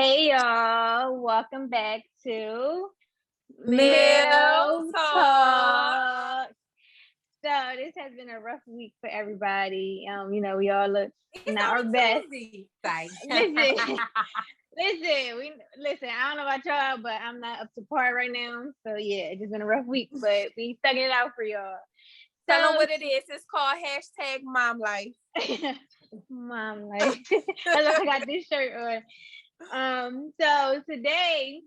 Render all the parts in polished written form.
Hey y'all, welcome back to Milf Milf Talk. Talk. So this has been a rough week for everybody. We all look It's not our only best. Tuesday. Sorry. Listen. I don't know about y'all, but I'm not up to par right now. So yeah, it's just been a rough week, but we stuck it out for y'all. Tell them what it is. It's called #Mom Life. Mom life. I got this shirt on. So today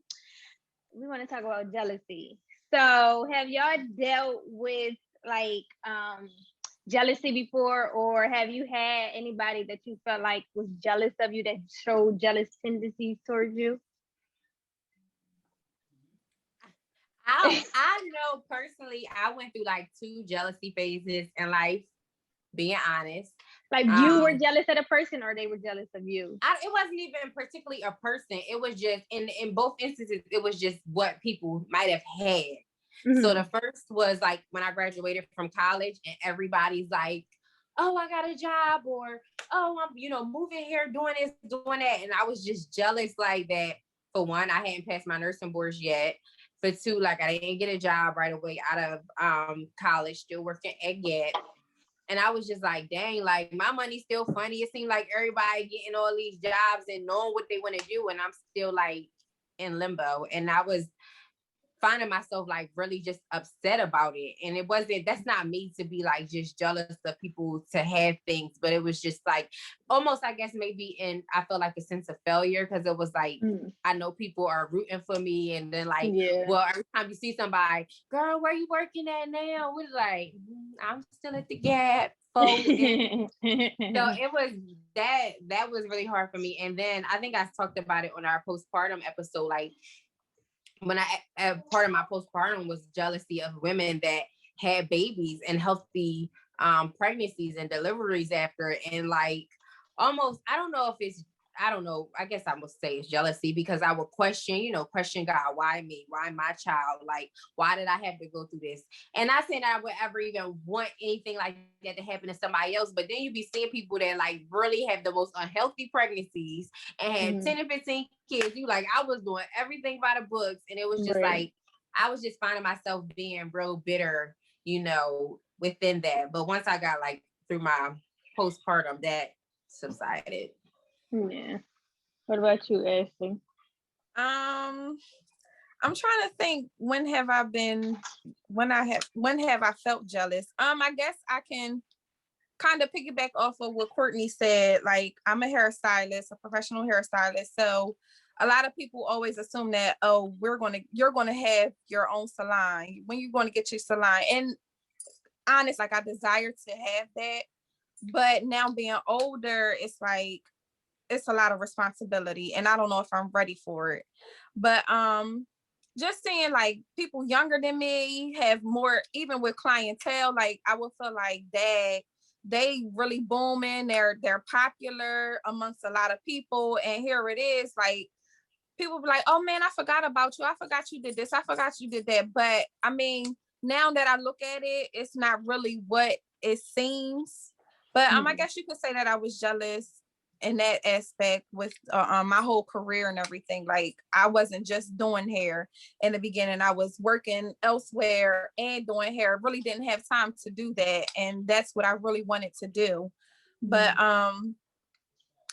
we want to talk about jealousy. So have y'all dealt with jealousy before, or have you had anybody that you felt like was jealous of you, that showed jealous tendencies towards you? I know personally, I went through like 2 jealousy phases in life, being honest. Like you were jealous of the person, or they were jealous of you? It wasn't even particularly a person. It was just, in both instances, it was just what people might have had. Mm-hmm. So the first was like when I graduated from college and everybody's like, oh, I got a job, or, oh, I'm, moving here, doing this, doing that. And I was just jealous like that. For one, I hadn't passed my nursing boards yet. For two, like I didn't get a job right away out of college, still working at Gap. And I was just like, dang, like my money's still funny. It seemed like everybody getting all these jobs and knowing what they want to do. And I'm still like in limbo. And I was finding myself like really just upset about it. And that's not me to be like just jealous of people to have things, but it was just like almost, I guess maybe I felt like a sense of failure, because it was like, I know people are rooting for me. And then like, well, every time you see somebody, girl, where you working at now? We're like, I'm still at the Gap. So it was that was really hard for me. And then I think I talked about it on our postpartum episode, like when part of my postpartum was jealousy of women that had babies and healthy pregnancies and deliveries after. And like, almost, I guess I must say it's jealousy, because I would question God, why me? Why my child? Like, why did I have to go through this? And not saying that I would ever even want anything like that to happen to somebody else, but then you be seeing people that like really have the most unhealthy pregnancies and had 10 and 15 kids. You like, I was doing everything by the books, and it was just like, I was just finding myself being real bitter, within that. But once I got like through my postpartum, that subsided. Yeah. What about you, Ashley? I'm trying to think, when have I felt jealous? I guess I can kind of piggyback off of what Courtney said. Like, I'm a hairstylist, a professional hairstylist. So a lot of people always assume that, oh, you're going to have your own salon when you're going to get your salon. And honest, like I desire to have that. But now being older, it's like, it's a lot of responsibility, and I don't know if I'm ready for it. But just seeing like people younger than me have more, even with clientele, like I would feel like that they really booming, they're popular amongst a lot of people. And here it is, like people be like, oh man, I forgot about you. I forgot you did this. I forgot you did that. But I mean, now that I look at it, it's not really what it seems. But I guess you could say that I was jealous in that aspect with my whole career and everything. Like, I wasn't just doing hair in the beginning. I was working elsewhere and doing hair. Really didn't have time to do that. And that's what I really wanted to do. But I'm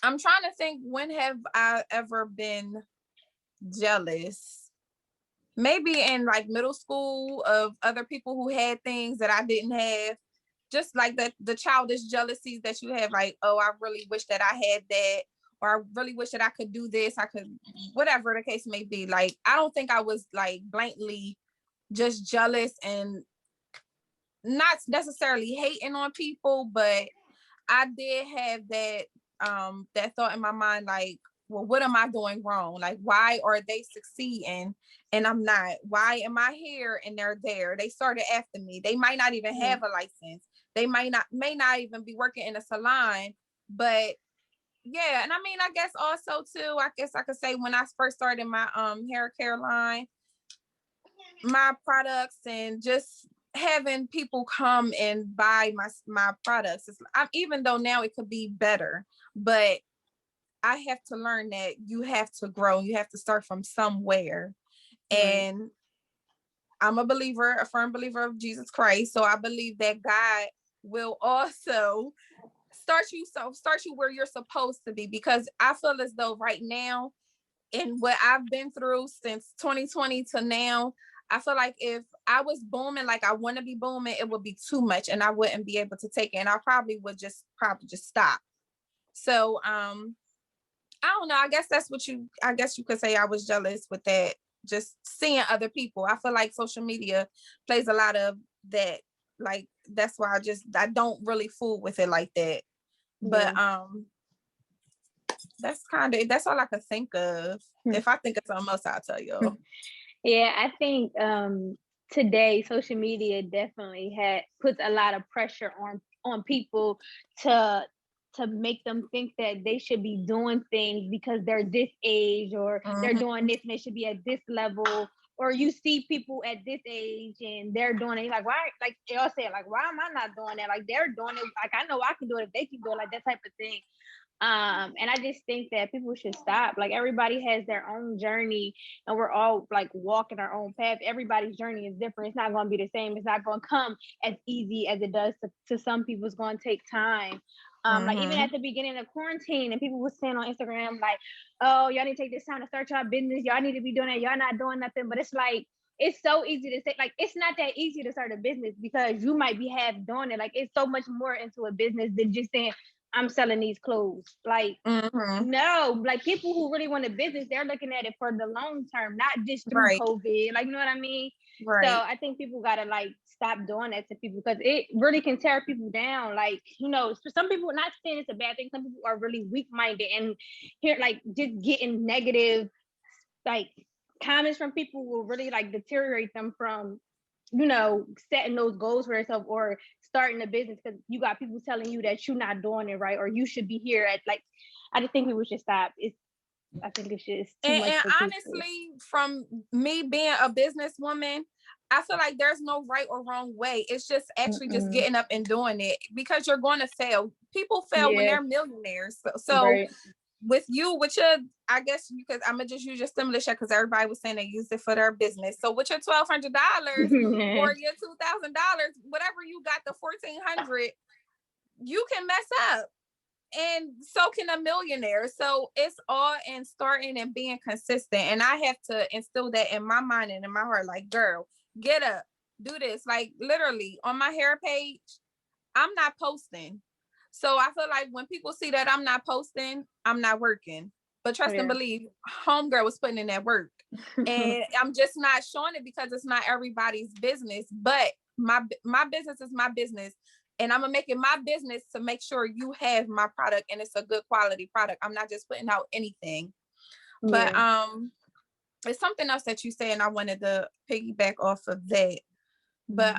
trying to think, when have I ever been jealous? Maybe in like middle school, of other people who had things that I didn't have. Just like the childish jealousies that you have, like, oh, I really wish that I had that, or I really wish that I could do this, I could, whatever the case may be. Like, I don't think I was like blatantly just jealous and not necessarily hating on people, but I did have that thought in my mind, like, well, what am I doing wrong? Like, why are they succeeding and I'm not? Why am I here and they're there? They started after me. They might not even have a license. They may not even be working in a salon. But yeah, and I mean, I guess also too, I guess I could say, when I first started my hair care line, my products, and just having people come and buy my products, even though now it could be better, but I have to learn that you have to grow. You have to start from somewhere. And I'm a firm believer of Jesus Christ. So I believe that God will also start you where you're supposed to be, because I feel as though right now, in what I've been through since 2020 to now, I feel like if I was booming like I want to be booming, it would be too much and I wouldn't be able to take it. And I probably would just stop. So I don't know. I guess you could say I was jealous with that. Just seeing other people. I feel like social media plays a lot of that. Like, that's why I don't really fool with it like that. But that's all I could think of. If I think of something else, I'll tell you. Yeah, I think today social media definitely puts a lot of pressure on people to make them think that they should be doing things because they're this age, or they're doing this and they should be at this level. Or you see people at this age and they're doing it, like, why? Like y'all say, like, why am I not doing that? Like, they're doing it. Like, I know I can do it if they can do it. Like, that type of thing. And I just think that people should stop. Like, everybody has their own journey and we're all like walking our own path. Everybody's journey is different. It's not going to be the same. It's not going to come as easy as it does to some people. It's going to take time. Like, even at the beginning of quarantine, and people were saying on Instagram, like, oh, y'all need to take this time to start your business. Y'all need to be doing that. Y'all not doing nothing. But it's like, it's so easy to say, like, it's not that easy to start a business because you might be half doing it. Like, it's so much more into a business than just saying, I'm selling these clothes. Like, no, like, people who really want a business, they're looking at it for the long term, not just through COVID. Like, you know what I mean? Right. So I think people gotta like stop doing that to people, because it really can tear people down. Like, you know, for some people, not saying it's a bad thing, some people are really weak-minded and here, like, just getting negative, like, comments from people will really like deteriorate them from, you know, setting those goals for yourself or starting a business, because you got people telling you that you're not doing it right, or you should be here at, like, I just think people should stop. I think it's just too much. And honestly, from me being a businesswoman, I feel like there's no right or wrong way. It's just actually just getting up and doing it, because you're going to fail. People fail when they're millionaires. So with your, I guess you could, I'm gonna just use your stimulus check, because everybody was saying they used it for their business. So with your $1,200 or your $2,000, whatever you got, the $1,400, you can mess up, and so can a millionaire. So it's all in starting and being consistent. And I have to instill that in my mind and in my heart. Like, girl, get up, do this. Like, literally on my hair page, I'm not posting. So I feel like when people see that I'm not posting, I'm not working. But trust and believe, homegirl was putting in that work. And I'm just not showing it because it's not everybody's business. But my business is my business. And I'm going to make it my business to make sure you have my product and it's a good quality product. I'm not just putting out anything. But it's something else that you said, and I wanted to piggyback off of that. But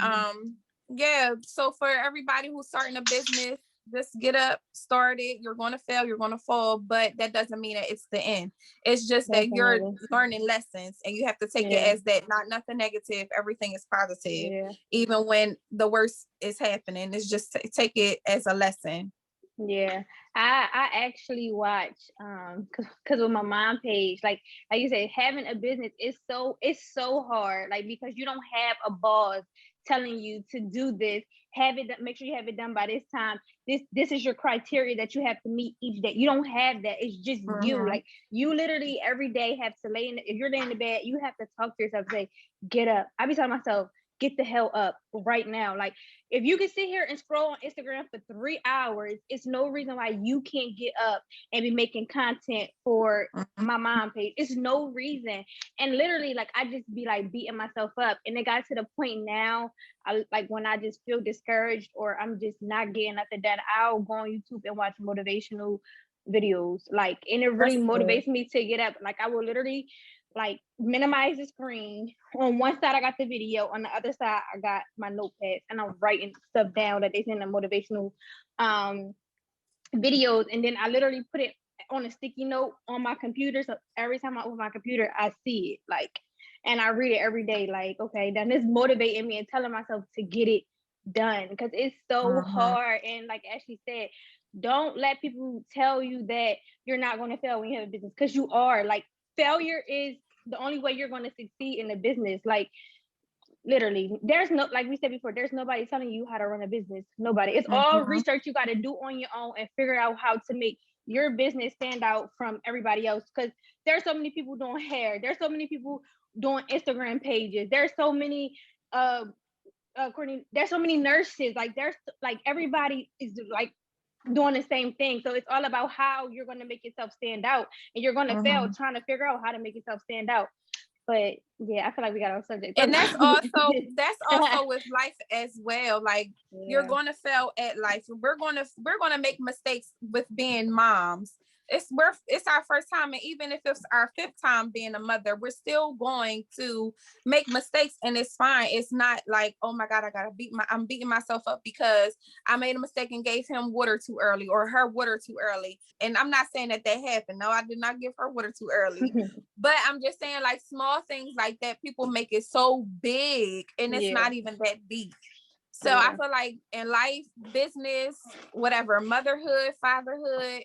so for everybody who's starting a business, just get up, start it. You're going to fail, you're going to fall, but that doesn't mean that it's the end. It's just that you're learning lessons, and you have to take it as that, not nothing negative. Everything is positive, even when the worst is happening. It's just take it as a lesson. Yeah, I actually watch because with my mom page, like you said, having a business is so hard, like, because you don't have a boss telling you to do this, have it, make sure you have it done by this time, this is your criteria that you have to meet each day. You don't have that. It's just you. Like, you literally every day have to if you're laying in the bed, you have to talk to yourself, say, get up. I be telling myself, get the hell up right now. Like, if you can sit here and scroll on Instagram for 3 hours, it's no reason why you can't get up and be making content for my mom page. It's no reason. And literally, like, I just be like beating myself up. And it got to the point now, when I just feel discouraged or I'm just not getting nothing done, I'll go on YouTube and watch motivational videos. Like, and it really motivates me to get up. Like, I will literally like minimize the screen. On one side I got the video, on the other side I got my notepad, and I'm writing stuff down that they send the motivational videos, and then I literally put it on a sticky note on my computer, so every time I open my computer I see it, like, and I read it every day. Like, okay, then it's motivating me and telling myself to get it done, because it's so hard. And like Ashley said, don't let people tell you that you're not going to fail when you have a business, because you are. Like, failure is the only way you're going to succeed in a business. Like, literally, there's no, like we said before, there's nobody telling you how to run a business. Nobody. It's all research you got to do on your own and figure out how to make your business stand out from everybody else. Because there's so many people doing hair, there's so many people doing Instagram pages, there's so many there's so many nurses, like there's like everybody is like doing the same thing. So it's all about how you're going to make yourself stand out, and you're going to fail trying to figure out how to make yourself stand out. But yeah, I feel like we got our subject. And that's also with life as well. Like, you're gonna fail at life. We're gonna make mistakes with being moms. It's our first time, and even if it's our fifth time being a mother, we're still going to make mistakes, and it's fine. It's not like, oh my God, I'm beating myself up because I made a mistake and gave him water too early or her water too early. And I'm not saying that happened. No, I did not give her water too early. But I'm just saying, like, small things like that, people make it so big, and it's not even that deep. So I feel like in life, business, whatever, motherhood, fatherhood,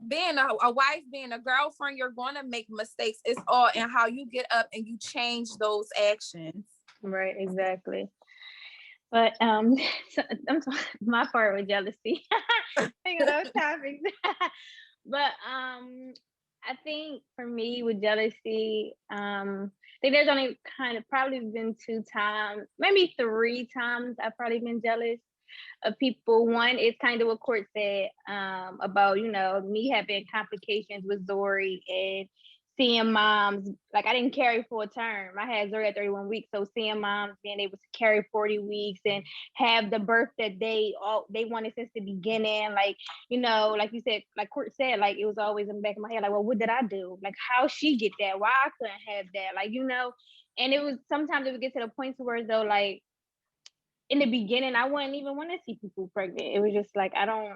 being a wife, being a girlfriend, you're going to make mistakes. It's all in how you get up and you change those actions. Right, exactly. But so, my part with jealousy. Think of those topics. But I think for me with jealousy, I think there's only kind of probably been 2 times, maybe 3 times I've probably been jealous of people. One is kind of what Court said about, me having complications with Zori and seeing moms, like I didn't carry full term. I had Zori at 31 weeks. So seeing moms being able to carry 40 weeks and have the birth that they wanted since the beginning. Like, like you said, like Court said, like it was always in the back of my head, like, well, what did I do? Like, how she get that? Why I couldn't have that? Like, and it was, sometimes it would get to the point where though, like, in the beginning, I wouldn't even want to see people pregnant. It was just like, I don't,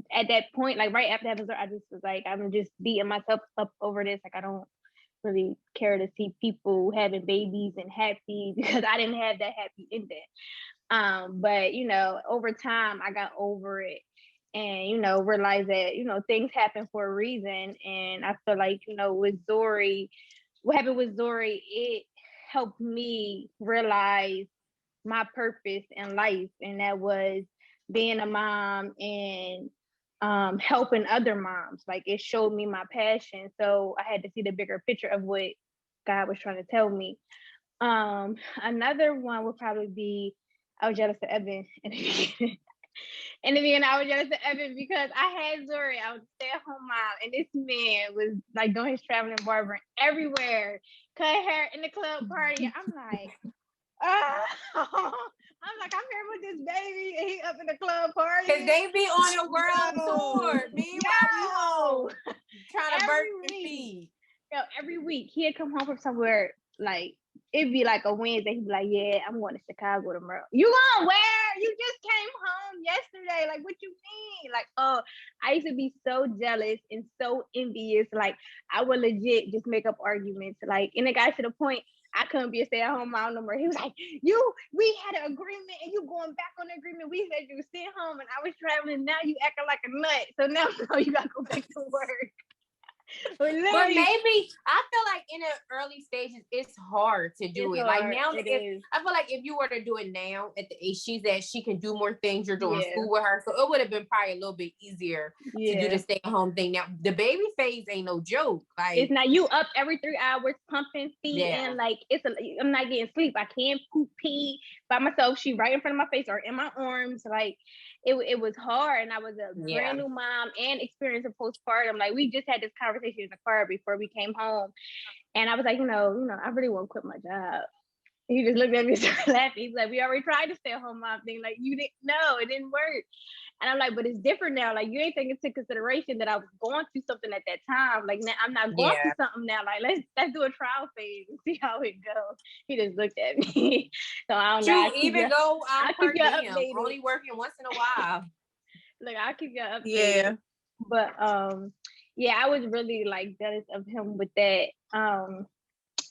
at that point, like right after having, I just was like, I'm just beating myself up over this. Like, I don't really care to see people having babies and happy, because I didn't have that happy ending. But, over time, I got over it and, realized that, things happen for a reason. And I feel like, with Zori, what happened with Zori, it helped me realize my purpose in life, and that was being a mom and helping other moms. Like, it showed me my passion, so I had to see the bigger picture of what God was trying to tell me. Another one would probably be, I was jealous of Evan in the beginning. In the beginning, I was jealous of Evan because I had Zori. I was a stay-at-home mom, and this man was like doing his traveling barbering everywhere, cut hair in the club party. I'm like, I'm like, I'm here with this baby, and he up in the club party. Cause they be on a world tour. Meanwhile, we home trying to birth and feed. Every week he'd come home from somewhere, like it'd be like a Wednesday. He'd be like, "Yeah, I'm going to Chicago tomorrow." You going where? You just came home yesterday. Like, what you mean? Like, oh, I used to be so jealous and so envious. Like, I would legit just make up arguments. Like, and it got to the point I couldn't be a stay-at-home mom no more. He was like, we had an agreement and you going back on the agreement. We said you were staying home and I was traveling. Now you acting like a nut. So now you got to go back to work. But maybe I feel like in the early stages it's hard to do it. Like now, I feel like if you were to do it now at the age she's at, she can do more things. You're doing school with her, so it would have been probably a little bit easier to do the stay-at-home thing. Now the baby phase ain't no joke. Like, it's not, you up every 3 hours pumping, feeding. Like, I'm not getting sleep. I can't poop, pee by myself. She right in front of my face or in my arms. Like, it was hard, and I was a brand new mom and experiencing postpartum. Like, we just had this conversation in the car before we came home, and I was like, I really want to quit my job. He just looked at me and started laughing. He's like, we already tried to stay at home mom thing. Like, you didn't, no, it didn't work. And I'm like, but it's different now. Like, you ain't taking into consideration that I was going through something at that time. Like, now I'm not going through something now. Like, let's do a trial phase and see how it goes. He just looked at me. So I don't know. Even go per diem, only working once in a while. Look, I'll keep you updated. Yeah. But I was really like jealous of him with that.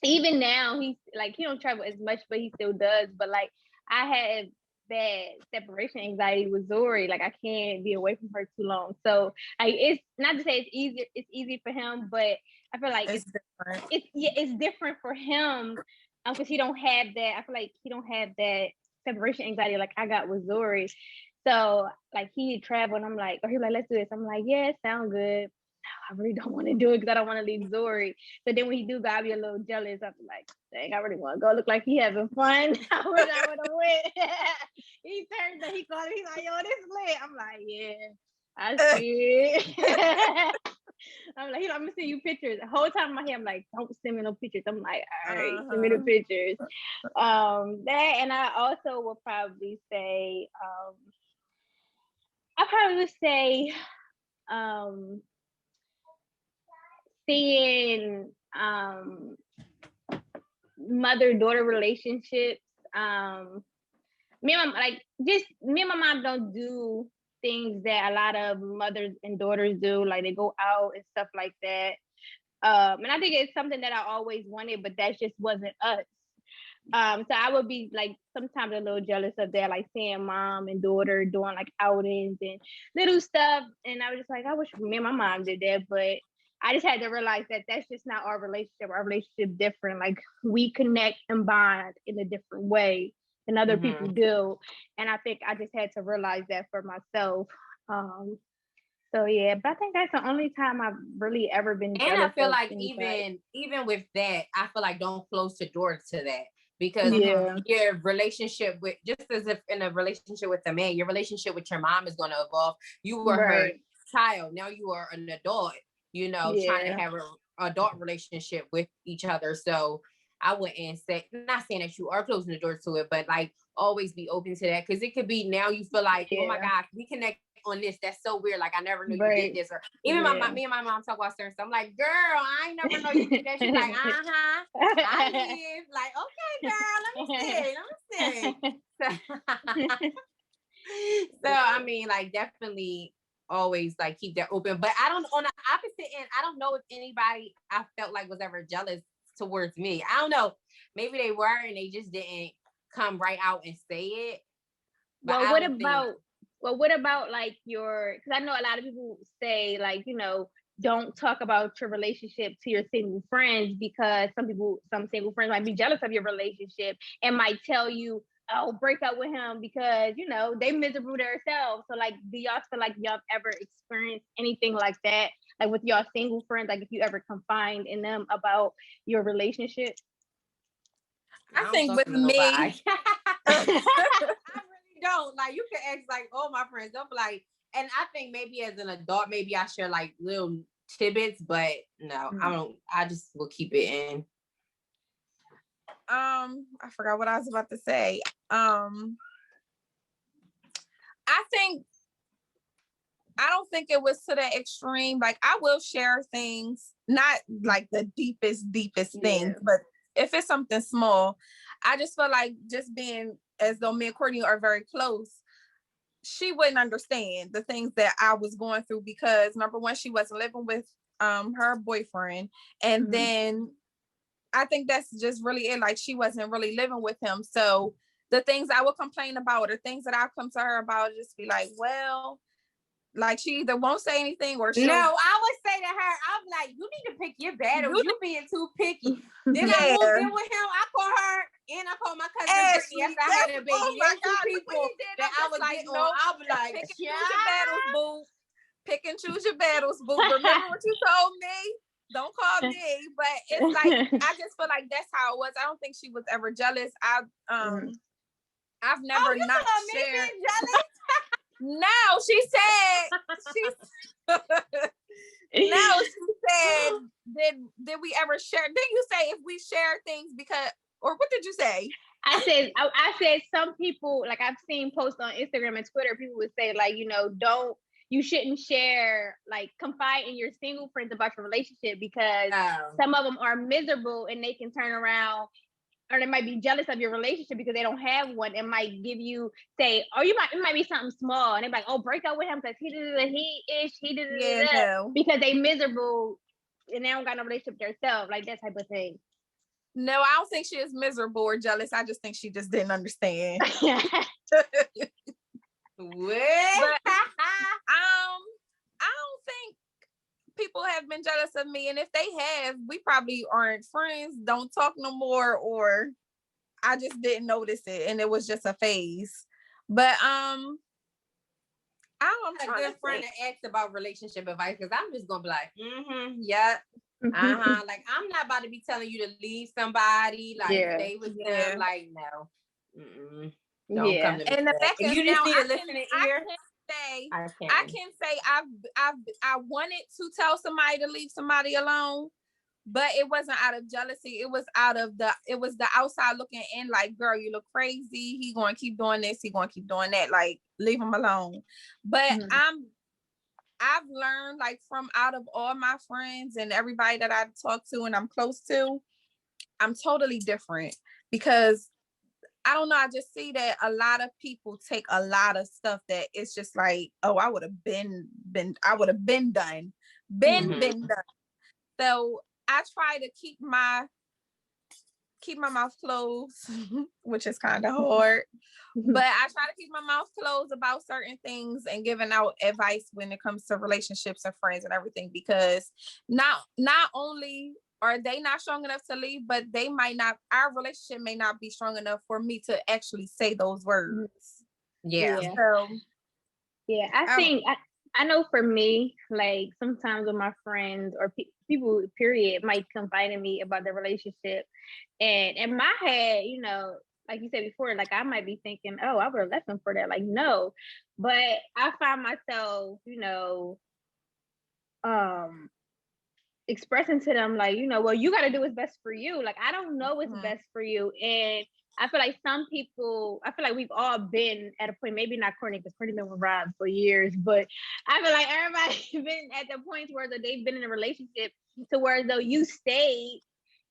Even now, he's like, he don't travel as much, but he still does. But like, I had that separation anxiety with Zori. Like, I can't be away from her too long. So like, it's not to say it's easier. It's easy for him, but I feel like It's different. It's different for him because he don't have that. I feel like he don't have that separation anxiety like I got with Zori. So like he travel and I'm like, or he's like, let's do this. I'm like, yeah, it sounds good. I really don't want to do it because I don't want to leave Zori. So then when he do go, I'll be a little jealous. I'm like, dang, I really want to go. Look like he having fun. I would have went. He turned up, he called me, he's like, yo, this lit. I'm like, yeah, I see it. I'm like, I'm gonna send you pictures. The whole time in my head, I'm like, don't send me no pictures. I'm like, all right, send me the pictures. That, and I also will probably say, I probably would say, seeing mother-daughter relationships. Me and my mom don't do things that a lot of mothers and daughters do, like they go out and stuff like that. And I think it's something that I always wanted, but that just wasn't us. So I would be like sometimes a little jealous of that, like seeing mom and daughter doing like outings and little stuff. And I was just like, I wish me and my mom did that, but I just had to realize that that's just not our relationship. Our relationship different. Like we connect and bond in a different way than other people do. And I think I just had to realize that for myself. So yeah, but I think that's the only time I've really ever been jealous. And I feel like even with that, I feel like don't close the door to that. Because your relationship with, just as if in a relationship with a man, your relationship with your mom is going to evolve. You were her child. Now you are an adult, trying to have an adult relationship with each other. So I wouldn't say, not saying that you are closing the door to it, but like always be open to that. Because it could be now you feel like, oh my God, we connect on this. That's so weird. Like I never knew you did this. Or even me and my mom talk about certain stuff. I'm like, girl, I ain't never know you did that. She's like, I did. Like, okay, girl, let me see. So I mean, like definitely always like keep that open. But I don't, on the opposite end, I don't know if anybody I felt like was ever jealous towards me. I don't know. Maybe they were and they just didn't come right out and say it. But what about like your, because I know a lot of people say like, don't talk about your relationship to your single friends because some single friends might be jealous of your relationship and might tell you, oh, break up with him because, they miserable themselves. So like, do y'all feel like y'all ever experienced anything like that? Like with y'all single friends, like if you ever confide in them about your relationship? I think with me, I really don't. Like you can ask like all my friends, they'll be like, and I think maybe as an adult, maybe I share like little tidbits, but no, I don't. I just will keep it in. I forgot what I was about to say. I don't think it was to that extreme. Like I will share things, not like the deepest things, but if it's something small, I just feel like just being as though me and Courtney are very close, she wouldn't understand the things that I was going through because number one, she wasn't living with her boyfriend. And then I think that's just really it. Like she wasn't really living with him. So the things I would complain about or things that I come to her about, just be like, well, like she either won't say anything or she'll... No, I would say to her, I'm like, you need to pick your battles. You being too picky. Then I moved in with him. I call her and I call my cousin Brittany after I had a baby. Oh my God, people that I was like, no, I'll be like, pick and choose your battles, boo. Pick and choose your battles, boo. Remember what you told me? Don't call me. But it's like, I just feel like that's how it was. I don't think she was ever jealous. I've never not shared. Jealous? No, she said, did we ever share? Did you say if we share things because, or what did you say? I said some people, like I've seen posts on Instagram and Twitter, people would say like, you shouldn't share, like confide in your single friends about your relationship because some of them are miserable and they can turn around or they might be jealous of your relationship because they don't have one and might give you, say, oh, it might be something small. And they're like, oh, break up with him because he did it. Because they miserable and they don't got no relationship themselves, like that type of thing. No, I don't think she is miserable or jealous. I just think she just didn't understand. What? I don't think people have been jealous of me, and if they have, we probably aren't friends, don't talk no more, or I just didn't notice it and it was just a phase. But I'm A good friend to ask about relationship advice, because I'm just gonna be like, yeah, like I'm not about to be telling you to leave somebody, like stay with them, like no, don't come to me. And the fact is, you just need a listening ear. I can say I wanted to tell somebody to leave somebody alone, but it wasn't out of jealousy. It was the outside looking in, like, girl, you look crazy. He gonna keep doing this. He gonna keep doing that. Like, leave him alone. But I've learned, like, from out of all my friends and everybody that I talk to and I'm close to, I'm totally different, because I don't know. I just see that a lot of people take a lot of stuff that it's just like, oh, I would have been done. Been done. So I try to keep my mouth closed, which is kind of hard. But I try to keep my mouth closed about certain things and giving out advice when it comes to relationships and friends and everything, because not only are they not strong enough to leave, but our relationship may not be strong enough for me to actually say those words. So I think I know for me, like, sometimes when my friends or people period might confide in me about their relationship, and in my head, like you said before, like, I might be thinking, oh, I would have left them for that. Like, no. But I find myself, expressing to them, like, well, you got to do what's best for you. Like, I don't know what's best for you. And I feel like we've all been at a point, maybe not Courtney, because Courtney's been with Rob for years, but I feel like everybody's been at the point where they've been in a relationship to where, though, you stayed.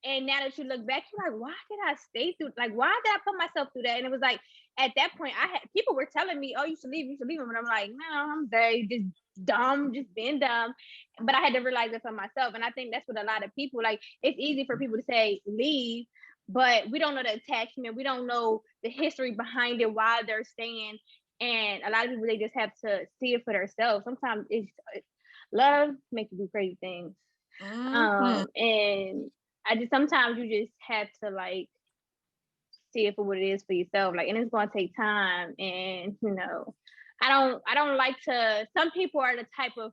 And now that you look back, you're like, why did I stay through? Like, why did I put myself through that? And it was like, at that point, people were telling me, oh, you should leave him. And I'm like, no, I'm very just dumb, just being dumb. But I had to realize it for myself. And I think that's what a lot of people, like, it's easy for people to say leave, but we don't know the attachment. We don't know the history behind it, why they're staying. And a lot of people, they just have to see it for themselves. Sometimes love makes you do crazy things. And sometimes you just have to, like, see it for what it is for yourself. Like, and it's going to take time. And, I don't like to, some people are the type of,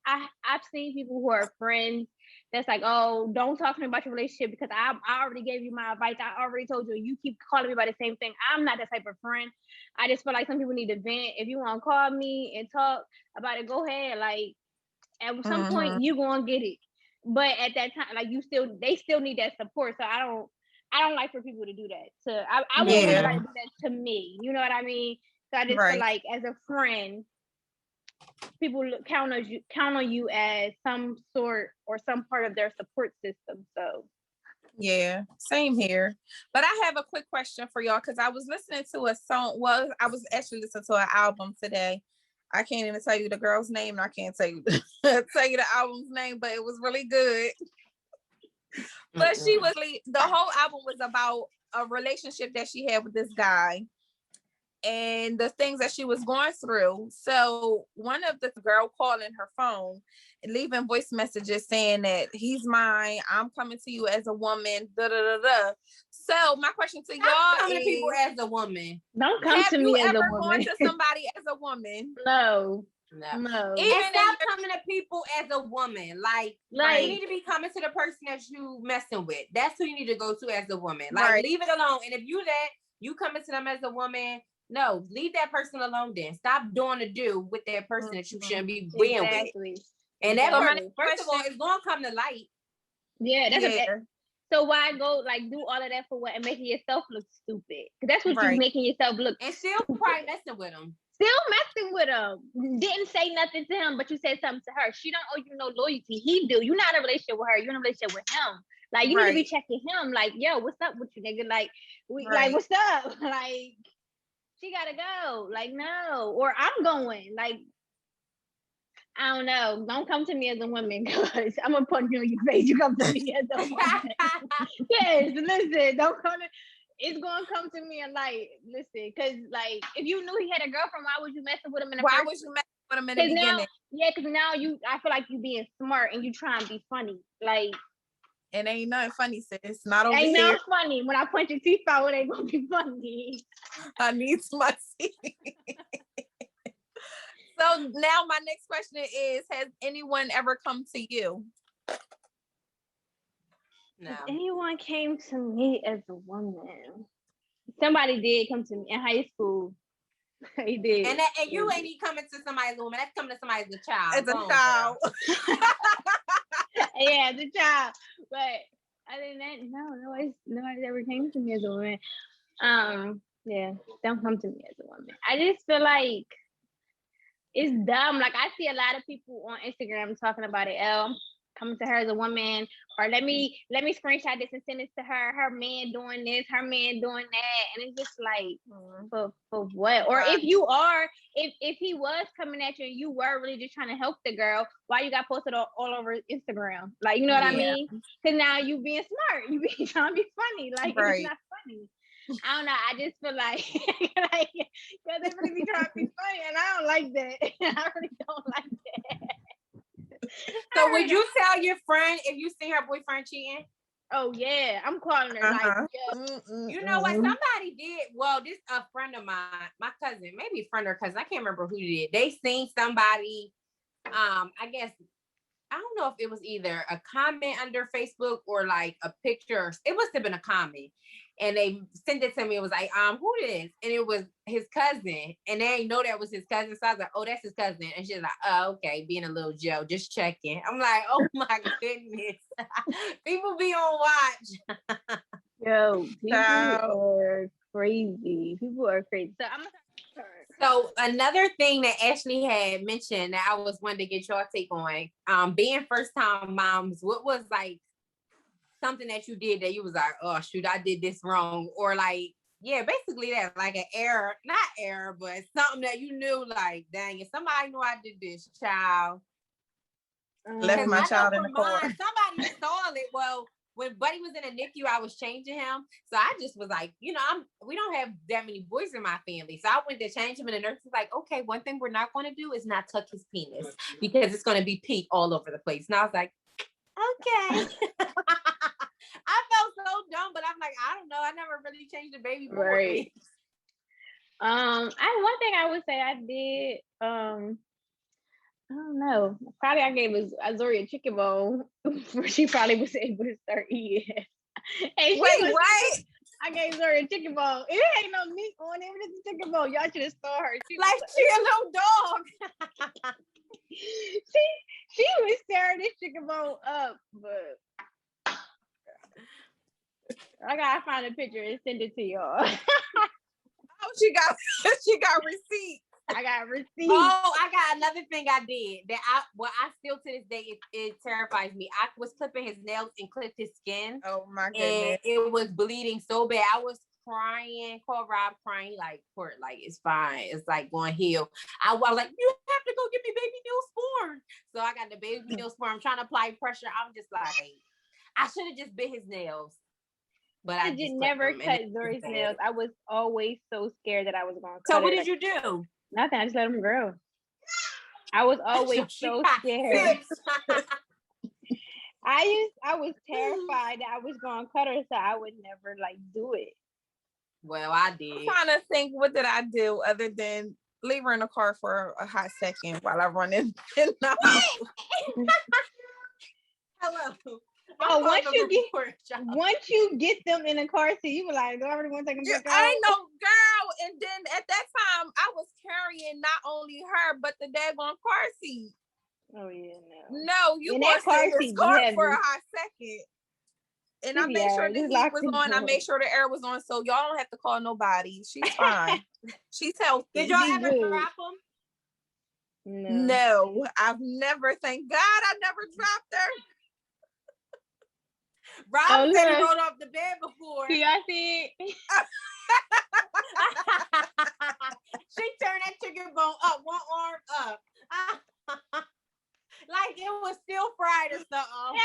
I've seen people who are friends that's like, oh, don't talk to me about your relationship because I already gave you my advice. I already told you. You keep calling me about the same thing. I'm not that type of friend. I just feel like some people need to vent. If you want to call me and talk about it, go ahead. Like, at some point, you're going to get it. But at that time, like, they still need that support. So I don't like for people to do that. So I wouldn't want anybody to do that to me. You know what I mean? So I just feel like, as a friend, people count on you as some sort or some part of their support system. So yeah, same here. But I have a quick question for y'all, because I was listening to a song. Well, I was actually listening to an album today. I can't even tell you the girl's name. And I can't tell you the album's name, but it was really good. But the whole album was about a relationship that she had with this guy and the things that she was going through. So one of the girl calling her phone and leaving voice messages saying that he's mine, I'm coming to you as a woman, da da da da. So my question to y'all is, people as a woman. Don't come to me as a woman. Have you ever gone to somebody as a woman? No. And stop coming to people as a woman. Like, you need to be coming to the person that you messing with. That's who you need to go to as a woman. Like, leave it alone. And if you coming to them as a woman, no, leave that person alone then. Stop doing the do with that person that you shouldn't be being with. And that person, first of all, it's going to come to light. Yeah, that's so why go, like, do all of that for what? And making yourself look stupid. Because that's what you're making yourself look. And still probably messing with him. Still messing with him. Didn't say nothing to him, but you said something to her. She don't owe you no loyalty. He do. You're not in a relationship with her. You're in a relationship with him. Like, you need to be checking him. Like, yo, what's up with you, nigga? Like, like, what's up? Like, she gotta go. Like, no. Or I'm going. Like, I don't know. Don't come to me as a woman, because I'm gonna punch you in your face. You come to me as a woman. Yes, listen. Don't come to. it's gonna come to me and like, listen, because like, if you knew he had a girlfriend, why was you messing with him in the Why first? was you messing with him in the beginning? Because now I feel like you being smart and you trying to be funny. Like, it ain't nothing funny, sis. Not over ain't here. nothing funny. When I punch your teeth out, it ain't gonna be funny. I need my teeth. So now my next question is: has anyone ever come to you? No. If anyone came to me as a woman, somebody did come to me in high school. He did. And you ain't even coming to somebody as a woman. That's coming to somebody as a child. As a child. Yeah, as a child. But other than that, nobody's ever came to me as a woman. Yeah, don't come to me as a woman. I just feel like it's dumb. Like, I see a lot of people on Instagram talking about it. Coming to her as a woman, or let me screenshot this and send it to her. Her man doing this, her man doing that, and it's just like, for what? Or if you are, if he was coming at you and you were really just trying to help the girl, why you got posted all over Instagram? Like, you know what I mean? Because now you being smart, you be trying to be funny. Like, it's not funny. I don't know. I just feel like because they really be trying to be funny, and I don't like that. I really don't like that. So would you tell your friend if you see her boyfriend cheating? Oh yeah, I'm calling her. Like, you know what? Somebody did. Well, this a friend of mine, my cousin, maybe a friend or cousin. I can't remember who did. They seen somebody. I guess I don't know if it was either a comment under Facebook or like a picture. It must have been a comment. And they sent it to me. It was like, who this? And it was his cousin. And they didn't know that was his cousin. So I was like, oh, that's his cousin. And she's like, oh, okay, being a little Joe, just checking. I'm like, oh my goodness. People be on watch. Yo, people are crazy. People are crazy. So another thing that Ashley had mentioned that I was wanting to get your take on, being first time moms, what was like something that you did that you was like, oh shoot, I did this wrong, or like, yeah, basically that, like an error, not error, but something that you knew, like, dang, if somebody knew I did this, child, left my child in the car. Somebody saw it. Well, when Buddy was in the NICU, I was changing him, so I just was like, you know, we don't have that many boys in my family, so I went to change him, and the nurse was like, okay, one thing we're not going to do is not tuck his penis because it's going to be pee all over the place. And I was like, okay. I felt so dumb, but I'm like, I don't know. I never really changed the baby boy. Right. One thing I would say I did, I don't know. Probably I gave Azori a chicken bone where she probably was able to start eating. Wait, what? I gave Zori a chicken bone. It ain't no meat on it. It's a chicken bone. Y'all should have saw her. She a little dog. she was tearing this chicken bone up, but I gotta find a picture and send it to y'all. Oh, she got receipts. I got receipts. Oh, I got another thing I did that I still to this day it terrifies me. I was clipping his nails and clipped his skin. Oh my goodness. And it was bleeding so bad. I was crying, called Rob crying, like, Court, like, it's fine. It's like going to heal. I was like, you have to go get me baby Neosporin. So I got the baby Neosporin. I'm trying to apply pressure. I'm just like, I should have just bit his nails. But I just never cut Zori's nails. I was always so scared that I was going to cut. So what did you do? Nothing. I just let them grow. I was always so scared. I was terrified that I was going to cut her, so I would never like do it. Well, I did. I'm trying to think, what did I do other than leave her in the car for a hot second while I run in the house? Hello. Oh, once you get them in a car seat, you were like, do I really want to take them back out? I know, girl. And then at that time, I was carrying not only her, but the daggone car seat. Oh, yeah, no. You want to sit in this car for a hot second. And I made sure the heat was on. I made sure the air was on. So y'all don't have to call nobody. She's fine. She's healthy. Did y'all ever drop them? No, I've never. Thank God I never dropped her. Rob said he rolled off the bed before. See, I see it. She turned that chicken bone up, one arm up. Like it was still fried or something.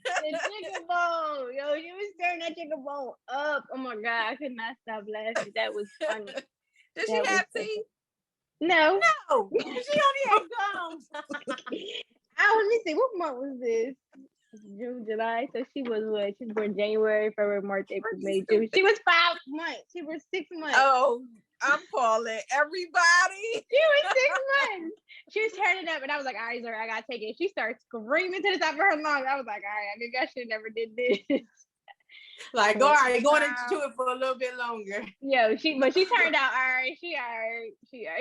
The chicken bone. Yo, she was turning that chicken bone up. up. Oh my God, I could not stop laughing. That was funny. Did she have teeth? No. No, she only had gums. Let me see. What month was this? June, July. So she was what? She was born January, February, March, April, May, June. She was 5 months. She was 6 months. Oh, I'm calling everybody. She was 6 months. She was turning up, and I was like, all right, sir, I gotta take it. She started screaming to the top of her lungs. I was like, all right, I think I should never did this. Like, all right, going into it for a little bit longer. Yeah, she turned out all right. She all right.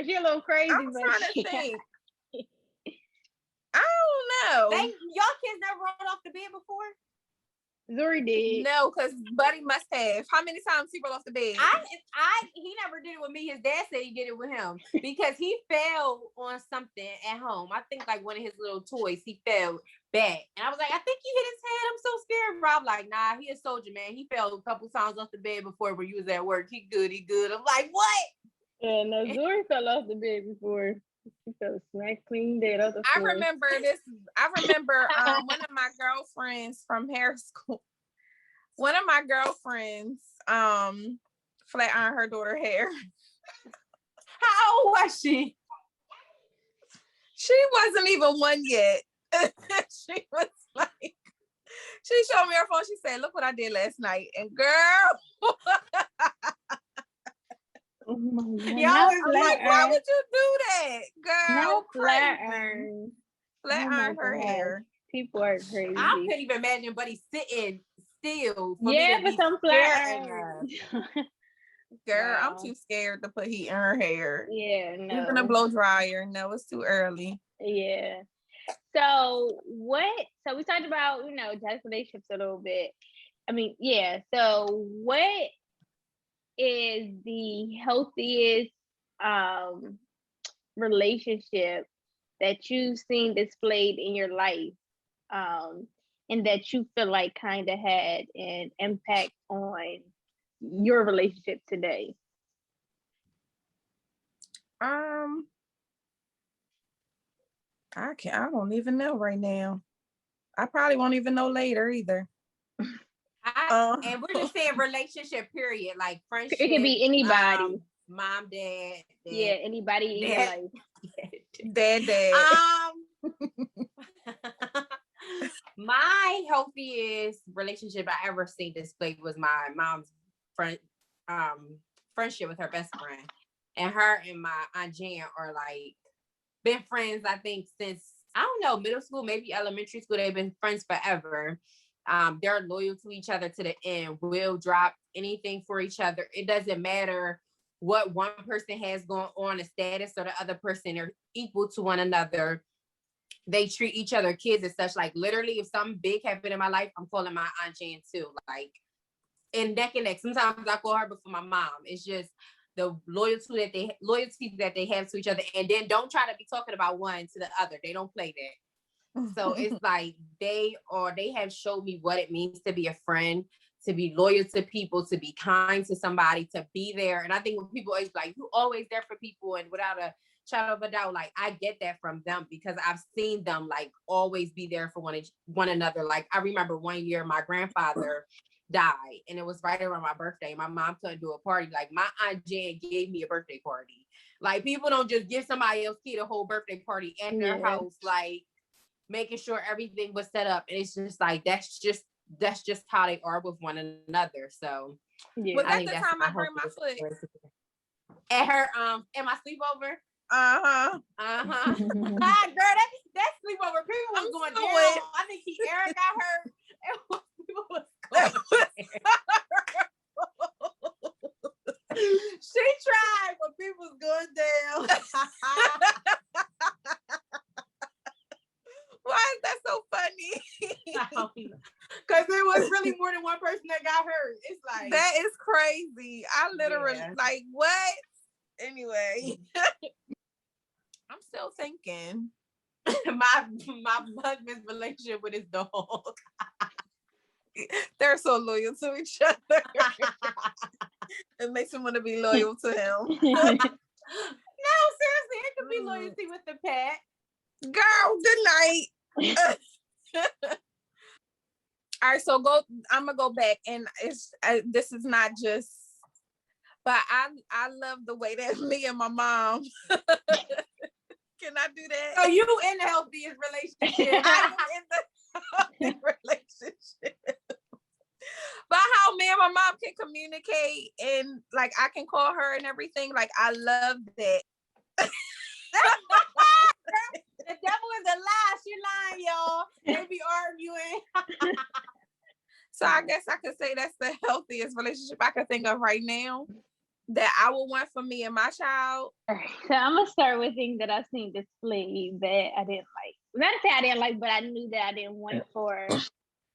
She a little crazy. I'm trying to think. I don't know. Y'all kids never rolled off the bed before? Zuri did. No, because Buddy must have. How many times he rolled off the bed? He never did it with me. His dad said he did it with him because he fell on something at home. I think like one of his little toys. He fell back, and I was like, I think he hit his head. I'm so scared. Rob like, nah, he a soldier, man. He fell a couple times off the bed before when you was at work. He good. I'm like, what? Yeah, no, Zuri fell off the bed before. She fell smack clean dead off the floor. I remember one of my girlfriends from hair school. One of my girlfriends flat ironed her daughter hair. How old was she? She wasn't even one yet. She was like, she showed me her phone. She said, look what I did last night. And girl, oh my God. Y'all like, why would you do that? Girl, flat iron. Flat iron her hair. People are crazy. I couldn't even imagine Buddy sitting still. For some flat iron. Girl, wow. I'm too scared to put heat in her hair. Yeah, no. Even a blow dryer. No, it's too early. Yeah. So we talked about, just relationships a little bit. I mean, yeah. So what is the healthiest relationship that you've seen displayed in your life, and that you feel like kind of had an impact on your relationship today? I don't even know right now. I probably won't even know later either. And we're just saying relationship, period. Like friendship. It could be anybody. Mom, dad. Yeah, anybody in your life. Dad. My healthiest relationship I ever seen displayed was my mom's friendship with her best friend. And her and my Aunt Jan are like been friends, I think, since, I don't know, middle school, maybe elementary school. They've been friends forever. They're loyal to each other to the end, will drop anything for each other. It doesn't matter what one person has going on, the status or the other person are equal to one another. They treat each other, kids and such. Like literally, if something big happened in my life, I'm calling my Aunt Jan too. Like, and neck and neck. Sometimes I call her before my mom. It's just the loyalty that they have to each other. And then don't try to be talking about one to the other. They don't play that. So it's like they have showed me what it means to be a friend, to be loyal to people, to be kind to somebody, to be there. And I think when people always like, you always there for people, and without a shadow of a doubt, like I get that from them because I've seen them like always be there for one another. Like I remember one year my grandfather died, and it was right around my birthday. My mom couldn't do a party. Like my Aunt Jan gave me a birthday party. Like people don't just give somebody else kid a whole birthday party at their house, like making sure everything was set up. And it's just like that's just how they are with one another. So was that the time I burned my foot at her at my sleepover? Uh-huh. Girl, that sleepover, people was going down. I think Eric got hurt. People was going she tried, but people was going down. Why is that so funny? Because there was really more than one person that got hurt. It's like that is crazy. I literally like what? Anyway, I'm still thinking. my husband's relationship with his dog. They're so loyal to each other. It makes him want to be loyal to him. No, seriously, it could be loyalty with the pet. Girl, good night. All right, so I'm gonna go back, and this is not just, but I love the way that me and my mom. Can I do that? So you in the healthiest relationship? I'm in the healthy relationship. But how me and my mom can communicate, and like I can call her and everything. Like I love that. The devil is a lie. She lying, y'all. They be arguing. So I guess I could say that's the healthiest relationship I could think of right now that I would want for me and my child. So I'm gonna start with things that I've seen displayed that I didn't like. Not to say I didn't like, but I knew that I didn't want for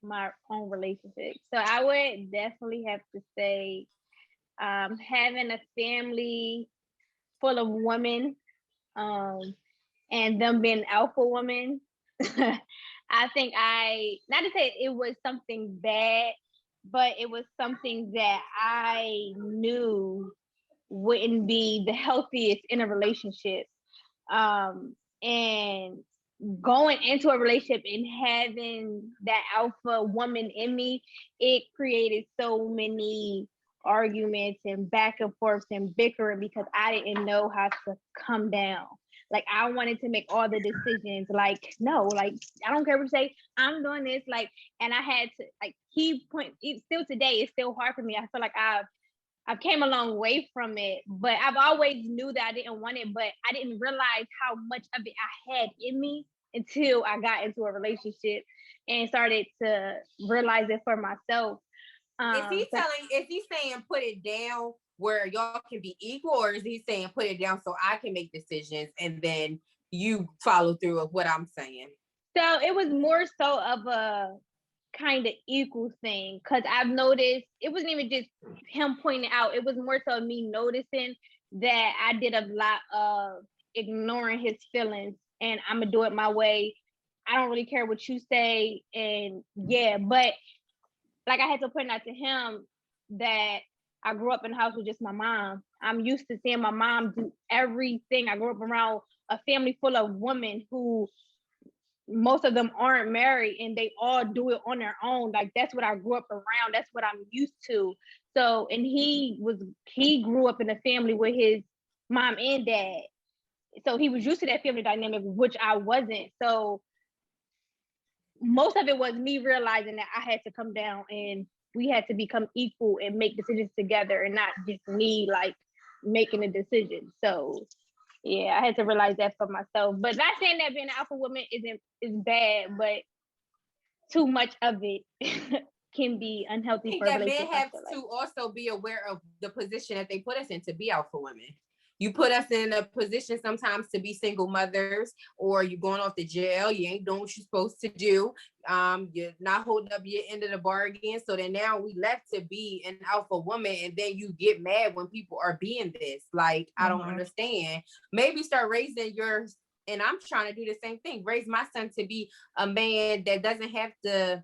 my own relationship. So I would definitely have to say having a family full of women, and them being alpha women. I think not to say it was something bad, but it was something that I knew wouldn't be the healthiest in a relationship. And going into a relationship and having that alpha woman in me, it created so many arguments and back and forth and bickering because I didn't know how to come down. Like I wanted to make all the decisions. Like no, like I don't care what you say. I'm doing this. Like, and I had to like still today. It's still hard for me. I feel like I've came a long way from it, but I've always knew that I didn't want it, but I didn't realize how much of it I had in me until I got into a relationship and started to realize it for myself. Is he saying put it down where y'all can be equal, or is he saying put it down so I can make decisions and then you follow through of what I'm saying? So it was more so of a kind of equal thing because I've noticed it wasn't even just him pointing out, it was more so me noticing that I did a lot of ignoring his feelings and I'm gonna do it my way. I don't really care what you say, and yeah, but like I had to point out to him that I grew up in a house with just my mom. I'm used to seeing my mom do everything. I grew up around a family full of women who most of them aren't married and they all do it on their own. Like that's what I grew up around. That's what I'm used to. So, and he grew up in a family with his mom and dad. So he was used to that family dynamic, which I wasn't. So most of it was me realizing that I had to come down and we had to become equal and make decisions together and not just me like making a decision. So yeah, I had to realize that for myself. But not saying that being an alpha woman is bad, but too much of it can be unhealthy for a relationship. Men have to also be aware of the position that they put us in to be alpha women. You put us in a position sometimes to be single mothers, or you're going off to jail. You ain't doing what you're supposed to do. You're not holding up your end of the bargain. So then now we left to be an alpha woman, and then you get mad when people are being this. Like, I don't understand. Maybe start raising yours. And I'm trying to do the same thing. Raise my son to be a man that doesn't have to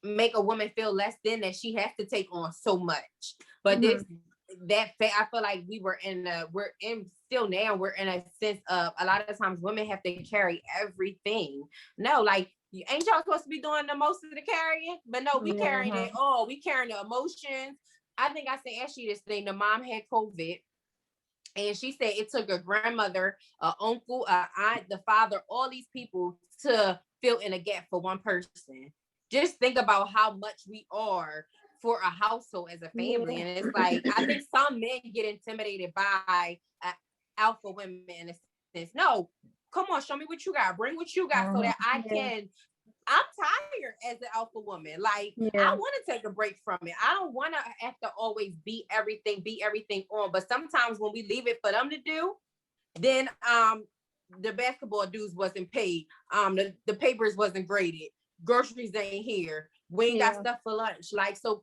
make a woman feel less than, that she has to take on so much. But I feel like we're in a sense of a lot of times women have to carry everything. No, like ain't y'all supposed to be doing the most of the carrying? But no, we carrying it all. We carrying the emotions. I think I sent Ashley this thing. The mom had COVID. And she said it took a grandmother, an uncle, an aunt, the father, all these people to fill in a gap for one person. Just think about how much we are for a household as a family. And it's like, I think some men get intimidated by alpha women in a sense. No, come on, show me what you got. Bring what you got so that I'm tired as an alpha woman. Like, I want to take a break from it. I don't want to have to always be everything on. But sometimes when we leave it for them to do, then the basketball dues wasn't paid. The papers wasn't graded. Groceries ain't here. We ain't got stuff for lunch. Like, so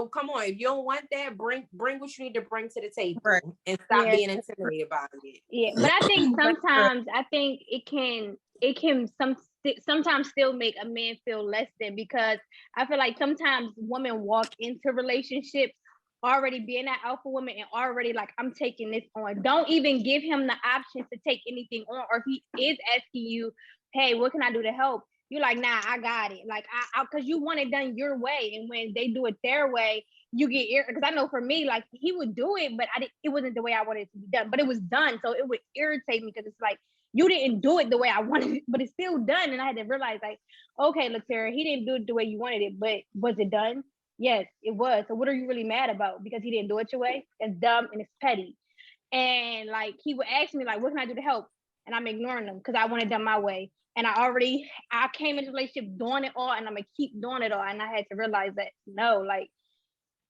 come on. If you don't want that, bring what you need to bring to the table and stop being intimidated by it. Yeah, but I think sometimes it can sometimes still make a man feel less than, because I feel like sometimes women walk into relationships already being that alpha woman and already like, I'm taking this on. Don't even give him the option to take anything on, or if he is asking you, hey, what can I do to help? you like, nah, I got it. Like, because you want it done your way. And when they do it their way, you get because I know for me, like, he would do it, but it wasn't the way I wanted it to be done. But it was done. So it would irritate me because it's like, you didn't do it the way I wanted it, but it's still done. And I had to realize, like, okay, Latera, he didn't do it the way you wanted it, but was it done? Yes, it was. So what are you really mad about? Because he didn't do it your way? It's dumb and it's petty. And like, he would ask me, like, what can I do to help? And I'm ignoring them because I want it done my way. And I came into the relationship doing it all, and I'm gonna keep doing it all. And I had to realize that no, like,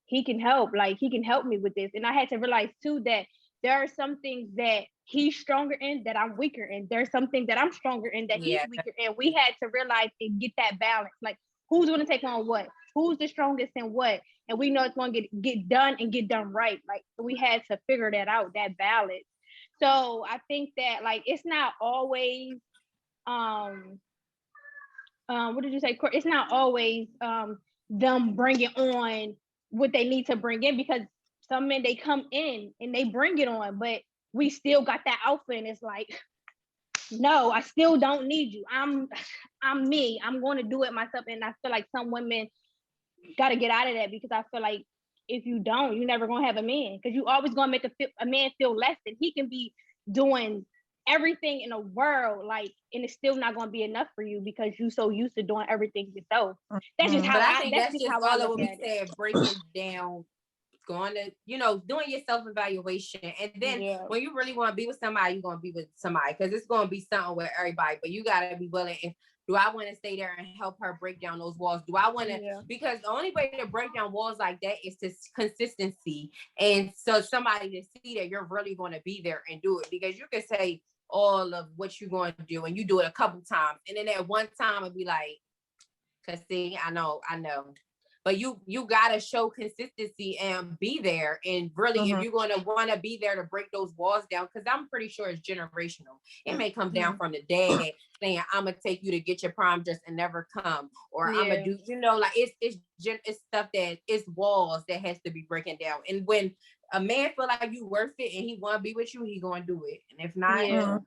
he can help. Like, he can help me with this. And I had to realize too that there are some things that he's stronger in that I'm weaker in. There's something that I'm stronger in that he's weaker in. We had to realize and get that balance. Like, who's going to take on what? Who's the strongest in what? And we know it's going to get done and get done right. Like, we had to figure that out, that balance. So I think that, like, it's not always what did you say? It's not always them bringing on what they need to bring in, because some men, they come in and they bring it on, but we still got that alpha, and it's like, no, I still don't need you. I'm me. I'm going to do it myself. And I feel like some women got to get out of that, because I feel like if you don't, you're never going to have a man, because you always going to make a man feel less than. He can be doing everything in the world, like, and it's still not going to be enough for you because you so used to doing everything yourself. That's just how I think that's just how all I of what look we at it. said, breaking down, going to, doing your self-evaluation. And then when you really want to be with somebody, you're going to be with somebody, because it's going to be something with everybody, but you got to be willing. If do I want to stay there and help her break down those walls? Do I want to, because the only way to break down walls like that is to consistency. And so somebody to see that you're really going to be there and do it, because you can say all of what you're going to do and you do it a couple times, and then at one time it'd be like, cause see, I know, but you gotta show consistency and be there. And really, if you're gonna want to be there to break those walls down, because I'm pretty sure it's generational. It may come down from the dad saying, "I'm gonna take you to get your prom dress and never come," or "I'm gonna do," like, it's stuff that it's walls that has to be breaking down. And when a man feel like you worth it and he want to be with you, he gonna do it. And if not,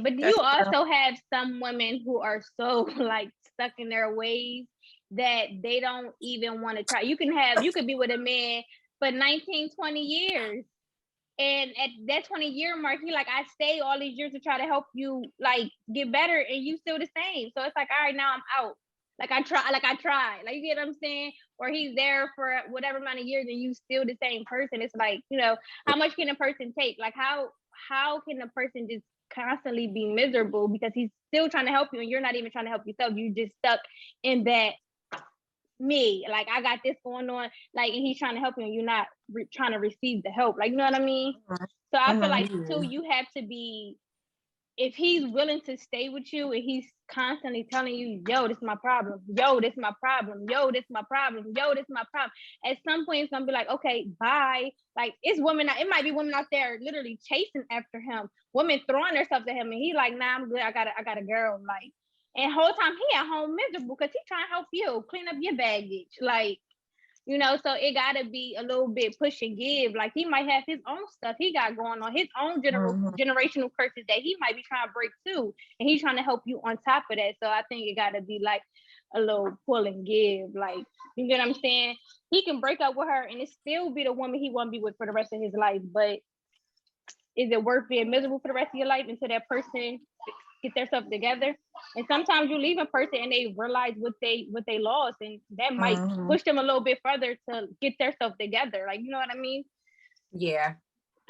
but you also have some women who are so like stuck in their ways that they don't even want to try. You could be with a man for 19, 20 years. And at that 20-year mark, he like, I stayed all these years to try to help you, like, get better, and you still the same. So it's like, all right, now I'm out. Like, I tried. Like, you get what I'm saying? Or he's there for whatever amount of years and you still the same person. It's like, how much can a person take? Like, how can a person just constantly be miserable because he's still trying to help you and you're not even trying to help yourself? You just stuck in that me, like, I got this going on, like, and he's trying to help you and you're not trying to receive the help. Like, you know what I mean? So I feel like too, you have to be, if he's willing to stay with you and he's constantly telling you, yo, this is my problem, yo, this is my problem, yo, this is my problem, yo, this is my problem, at some point it's gonna be like, okay, bye. Like, it's women, it might be women out there literally chasing after him, women throwing themselves at him, and he like, nah, I'm good, I got a girl, like, and whole time he at home miserable because he trying to help you clean up your baggage, like, so it gotta be a little bit push and give. Like, he might have his own stuff he got going on, his own generational curses that he might be trying to break too, and he's trying to help you on top of that. So I think it gotta be like a little pull and give. Like, you get what I'm saying? He can break up with her and it still be the woman he want to be with for the rest of his life, but is it worth being miserable for the rest of your life until that person get themselves together? And sometimes you leave a person and they realize what they lost, and that might push them a little bit further to get themselves together. Like, you know what I mean? Yeah.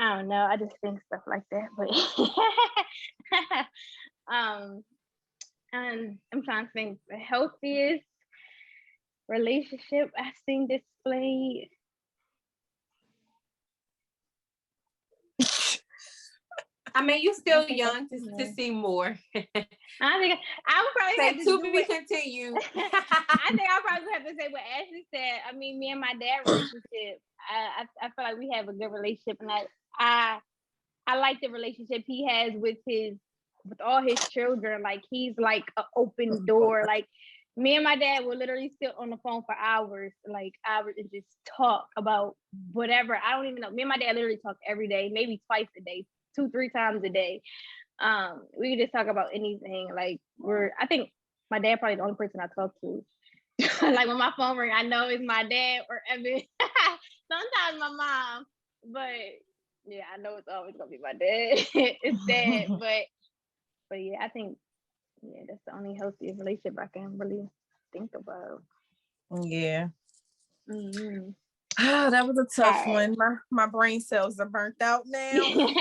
I don't know. I just think stuff like that. But and I'm trying to think the healthiest relationship I've seen displayed. I mean, you still young to see more. I think I would probably have to be continued. I think I'll probably have to say what Ashley said. I mean, me and my dad relationship, I feel like we have a good relationship, and I like the relationship he has with all his children. Like, he's like an open door. Like, me and my dad will literally sit on the phone for hours, and just talk about whatever. I don't even know. Me and my dad literally talk every day, maybe twice a day, 2-3 times a day. We could just talk about anything. Like, I think My dad probably the only person I talk to. Like when my phone ring, I know it's my dad or Evan. Sometimes my mom, but yeah, I know it's always gonna be my dad. It's sad, but yeah, I think that's the only healthy relationship I can really think about. Yeah. Mm-hmm. That was a tough Right. one. My brain cells are burnt out now. All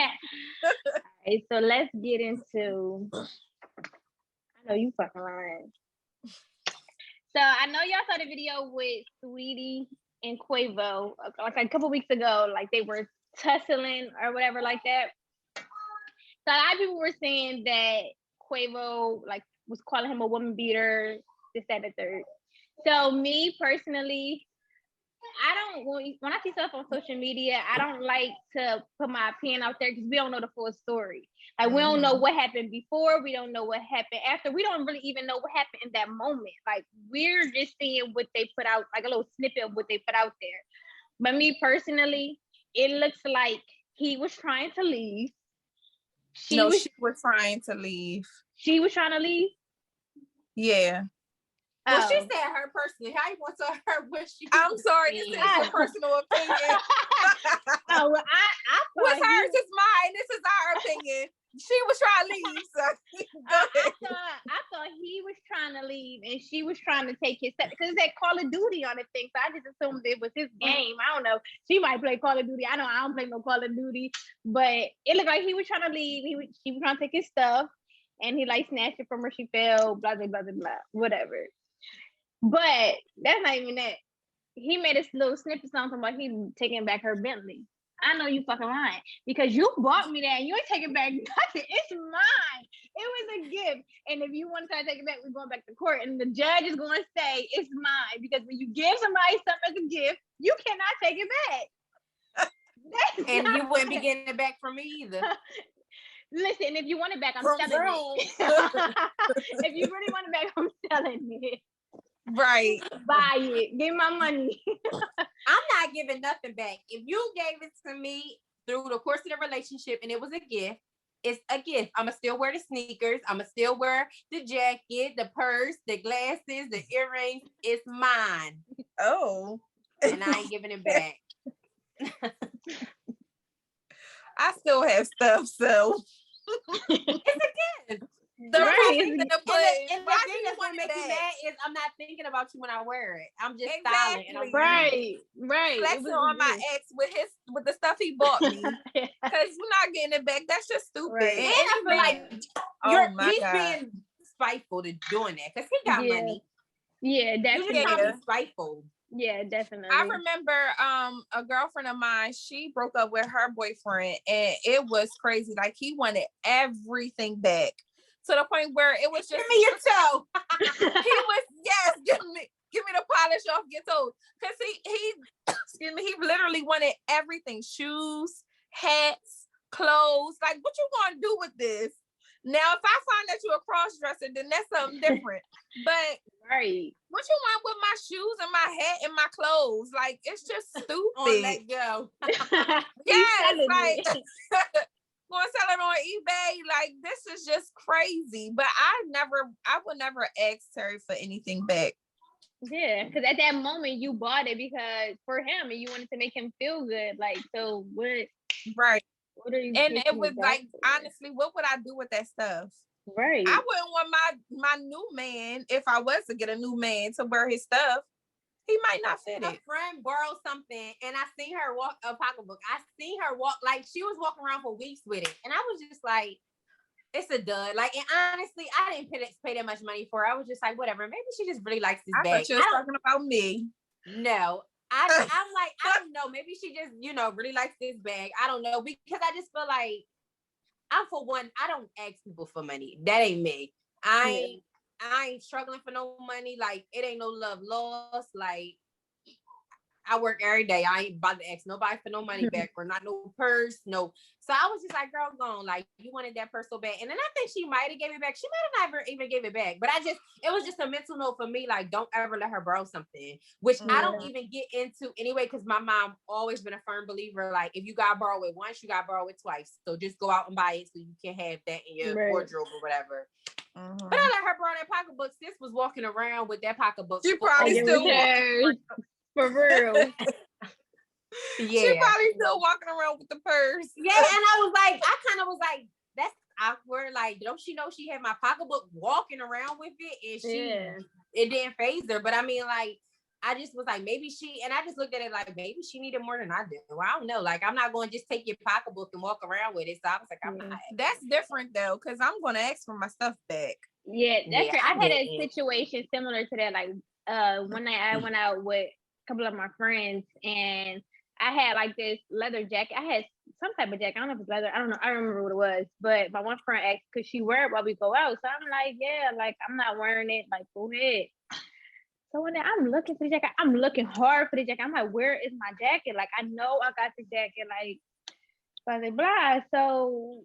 right, so let's get into. I know you fucking lying. So I know y'all saw the video with Sweetie and Quavo like a couple weeks ago. Like they were tussling or whatever like that. So a lot of people were saying that Quavo like was calling him a woman beater, this, that, and the third. So me personally, I don't when I see stuff on social media, I don't like to put my opinion out there because we don't know the full story. Like we don't know what happened before, we don't know what happened after. We don't really even know what happened in that moment. Like we're just seeing what they put out, like a little snippet of what they put out there. But me personally, it looks like he was trying to leave. She was trying to leave. She was trying to leave? Yeah. Well, she said her personally. How you want to her what she? I'm sorry, this is her personal opinion. Oh, well, I what's hers is mine. This is our opinion. She was trying to leave. So I thought he was trying to leave and she was trying to take his step because it said Call of Duty on the thing. So I just assumed it was his game. I don't know. She might play Call of Duty. I don't play no Call of Duty, but it looked like he was trying to leave. She was trying to take his stuff and he like snatched it from where she fell, blah, blah, blah, blah, blah, whatever. But that's not even that. He made a little snippet something about he taking back her Bentley. I know you fucking lying because you bought me that and you ain't taking back nothing. It's mine. It was a gift. And if you want to try to take it back, we're going back to court. And the judge is going to say it's mine because when you give somebody something as a gift, you cannot take it back. And you wouldn't be getting it back from me either. Listen, if you want it back, I'm selling it. If you really want it back, I'm selling it. Right. Buy it. Give my money. I'm not giving nothing back. If you gave it to me through the course of the relationship and it was a gift, it's a gift. I'ma still wear the sneakers. I'ma still wear the jacket, the purse, the glasses, the earrings. It's mine. Oh. And I ain't giving it back. I still have stuff, so it's a gift. The reason to put and the thing that's gonna make you mad is I'm not thinking about you when I wear it. I'm just styling. And I'm right. Flexing on my ex with the stuff he bought me because you're not getting it back. That's just stupid. Right. And I feel like he's being spiteful to doing that because he got money. Yeah, definitely. You're just trying to be spiteful. Yeah, definitely. I remember a girlfriend of mine, she broke up with her boyfriend and it was crazy. Like he wanted everything back. To the point where it was just give me your toe. He was give me the polish off your toe. Cause he excuse me, he literally wanted everything: shoes, hats, clothes. Like, what you gonna do with this? Now, if I find that you're a cross dresser, then that's something different. But right, what you want with my shoes and my hat and my clothes? Like, it's just stupid. Let go. Yes, like. Going to sell it on eBay, like this is just crazy. But I would never ask Terry for anything back. Yeah, because at that moment you bought it because for him and you wanted to make him feel good. Like, so what? Right. What are you? And it was like, honestly, what would I do with that stuff? Right. I wouldn't want my new man, if I was to get a new man, to wear his stuff. He might not fit it. A friend borrowed something and I seen her walk a pocketbook. I seen her walk, like she was walking around for weeks with it. And I was just like, it's a dud. Like, and honestly, I didn't pay that much money for it. I was just like, whatever. Maybe she just really likes this bag. I thought you was talking about me. No. I'm like, I don't know. Maybe she just, really likes this bag. I don't know. Because I just feel like, for one, I don't ask people for money. That ain't me. I ain't struggling for no money. Like, it ain't no love lost. Like, I work every day. I ain't about to ask nobody for no money back or not no purse. No. So I was just like, girl, gone. Like, you wanted that purse so bad. And then I think she might have gave it back. She might have never even gave it back. But it was just a mental note for me. Like, don't ever let her borrow something, which I don't even get into anyway, because my mom always been a firm believer. Like, if you got to borrow it once, you got to borrow it twice. So just go out and buy it so you can have that in your wardrobe or whatever. Mm-hmm. But I let her borrow that pocketbook. Sis was walking around with that pocketbook. She probably still for real. Yeah. She probably still walking around with the purse. Yeah, and I kind of was like, that's awkward. Like, don't she know she had my pocketbook walking around with it, and it didn't phase her. But I mean, like, I just was like, maybe and I just looked at it like, maybe she needed more than I did. Well, I don't know. Like, I'm not going to just take your pocketbook and walk around with it. So I was like, I'm not. That's different though, because I'm going to ask for my stuff back. Yeah, that's right. I had a situation similar to that. Like, one night I went out with a couple of my friends, and I had like this leather jacket. I had some type of jacket. I don't know if it's leather. I don't know. I don't remember what it was. But my one friend asked, could she wear it while we go out? So I'm like, yeah, like I'm not wearing it. Like, go ahead. So when I'm looking for the jacket, I'm looking hard for the jacket. I'm like, where is my jacket? Like, I know I got the jacket. Like, blah, blah, blah. So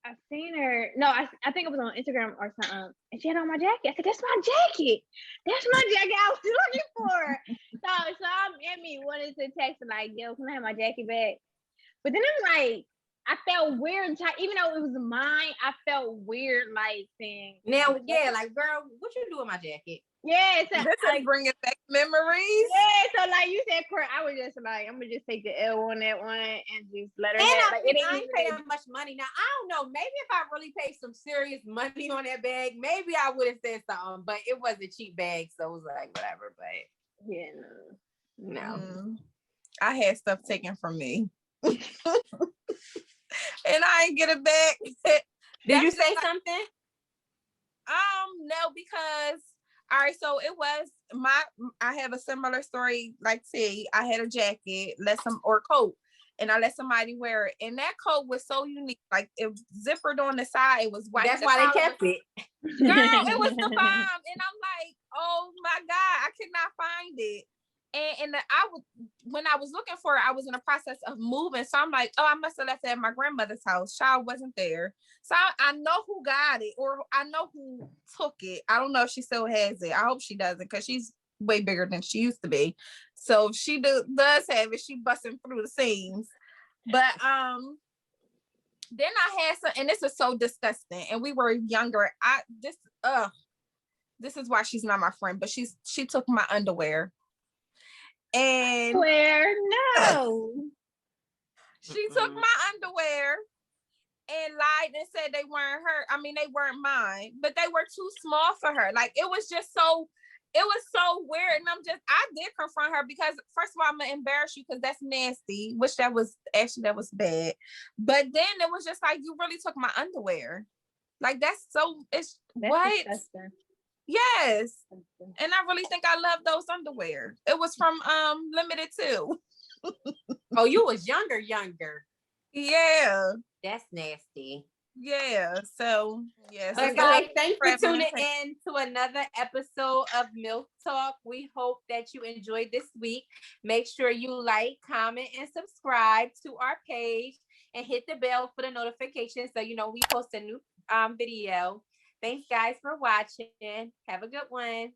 I seen her. No, I think it was on Instagram or something. And she had on my jacket. I said, that's my jacket. That's my jacket I was looking for. So I'm Emmy wanted to text her like, yo, can I have my jacket back? But then I'm like, I felt weird. Even though it was mine, I felt weird like saying. Now, yeah, like, girl, what you do with my jacket? Yeah, so this is bringing back memories. Yeah, so like you said, Court, I was just like, I'm gonna just take the L on that one and just let her and have. I, Like, I ain't pay that much money. Now I don't know. Maybe if I really paid some serious money on that bag, maybe I would have said something. But it was a cheap bag, so it was like whatever. But yeah, no. I had stuff taken from me, and I ain't get it back. Did you say something? No, because. All right, so it was I have a similar story like T. I had a jacket, or coat, and I let somebody wear it. And that coat was so unique. Like it zippered on the side, it was white. That's why they kept it. Girl, it was the bomb. And I'm like, oh my God, I could not find it. And when I was looking for it, I was in the process of moving. So I'm like, oh, I must have left it at my grandmother's house. Child wasn't there. So I know who got it, or I know who took it. I don't know if she still has it. I hope she doesn't, because she's way bigger than she used to be. So if she does have it, she busting through the seams. But then I had some, and this is so disgusting. And we were younger. This is why she's not my friend, but she took my underwear. And where no, she took my underwear and lied and said they weren't her. I mean, they weren't mine, but they were too small for her. Like it was so weird. And I did confront her because first of all, I'm gonna embarrass you because that's nasty, which that was bad. But then it was just like, you really took my underwear. Like that's what? Disgusting. Yes. And I really think I love those underwear. It was from Limited Too. Oh, you was younger. Yeah. That's nasty. Yeah. So yes. But guys, thanks for tuning in to another episode of Milf Talk. We hope that you enjoyed this week. Make sure you like, comment, and subscribe to our page and hit the bell for the notifications so you know we post a new video. Thanks, guys, for watching. Have a good one.